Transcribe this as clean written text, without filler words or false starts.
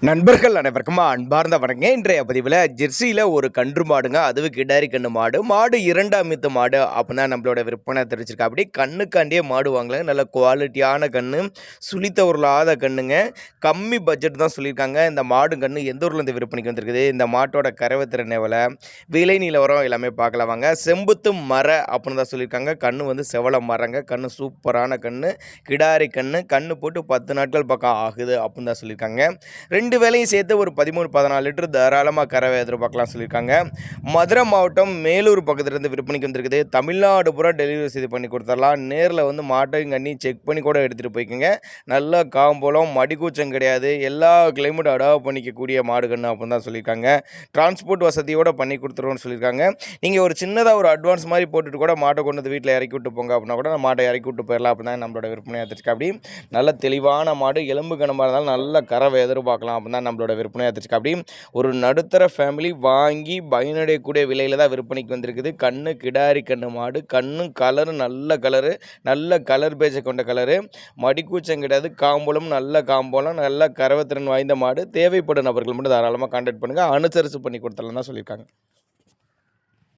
நண்பர்கள் அனைவருக்கும் அன்பார்ந்த வணங்க. இன்றைய பதிவில் ஜெர்சியில் ஒரு கன்று மாடுங்க, அதுவும் கிடாரி கன்று மாடு இரண்டாம் அமித்த மாடு அப்படின்னா நம்மளோட விற்பனை தெரிஞ்சிருக்கா. அப்படி கண்ணுக்காண்டியே மாடு வாங்கலாம். நல்ல குவாலிட்டியான கன்று, சுழித்த உருளாத கண்ணுங்க, கம்மி பட்ஜெட் தான் சொல்லியிருக்காங்க. இந்த மாடு கன்று எந்த ஊர்லேருந்து விற்பனைக்கு வந்திருக்குது, இந்த மாட்டோட கறவைத்திறன் எவ்வளோ, விலை நிலவரம் எல்லாமே பார்க்கலாம் வாங்க. செம்புத்து மர அப்படின்னு தான் சொல்லியிருக்காங்க. கன்று வந்து செவல மரங்க, கன்று சூப்பரான கன்று, கிடாரி கன்று போட்டு 10 நாட்கள் பக்கம் ஆகுது அப்படின்னு தான் சொல்லியிருக்காங்க. ரெண்டு வேலையும் சேர்த்து ஒரு 13-14 லிட்டர் தாராளமாக கறவை எதிர்பார்க்கலாம் சொல்லியிருக்காங்க. மதுரை மாவட்டம் மேலூர் பக்கத்துலேருந்து விற்பனைக்கு வந்திருக்குது. தமிழ்நாடு பூரா டெலிவரி செய்து பண்ணி கொடுத்துடலாம். நேரில் வந்து மாட்டையும் கண்ணி செக் பண்ணி கூட எடுத்துகிட்டு போய்க்குங்க. நல்ல காம்போலம், மடிக்கூச்சம் கிடையாது, எல்லா கிளைமேட்டும் அடாப்ட் பண்ணிக்கக்கூடிய மாடு கன்று அப்படின்னு தான் சொல்லியிருக்காங்க. டிரான்ஸ்போர்ட் வசதியோடு பண்ணி கொடுத்துருவோன்னு சொல்லியிருக்காங்க. நீங்கள் ஒரு சின்னதாக ஒரு அட்வான்ஸ் மாதிரி போட்டுட்டு கூட மாட்டை கொண்டு வந்து வீட்டில் இறக்கி விட்டு போங்க அப்படின்னா கூட மாட்டை இறக்கி விட்டு போயிடலாம் அப்படின்னா நம்மளோட விற்பனை எடுத்துருக்கா. அப்படி நல்ல தெளிவான மாடு, எலும்பு கனமாக இருந்தாலும் நல்ல கறவை எதிர்பார்க்கலாம் அப்படின்னு தான் நம்மளோட விற்பனை எடுத்துருக்கா. அப்படி ஒரு நடுத்தர ஃபேமிலி வாங்கி பயனடையக்கூடிய விலையில் தான் விற்பனைக்கு வந்திருக்குது. கண்ணு கிடாரி கண்ணு மாடு, கண்ணு கலரு நல்ல கலர் பேஜை கொண்ட கலரு, மடிக்கூச்சம் கிடையாது, காம்போலம் நல்ல காம்போலம், நல்ல கறவைத்திறன் வாய்ந்த மாடு. தேவைப்படும் நபர்கள் மட்டும் தாராளமாக கான்டாக்ட் பண்ணுங்கள், அனுசரித்து பண்ணி கொடுத்துடலாம் தான் சொல்லியிருக்காங்க.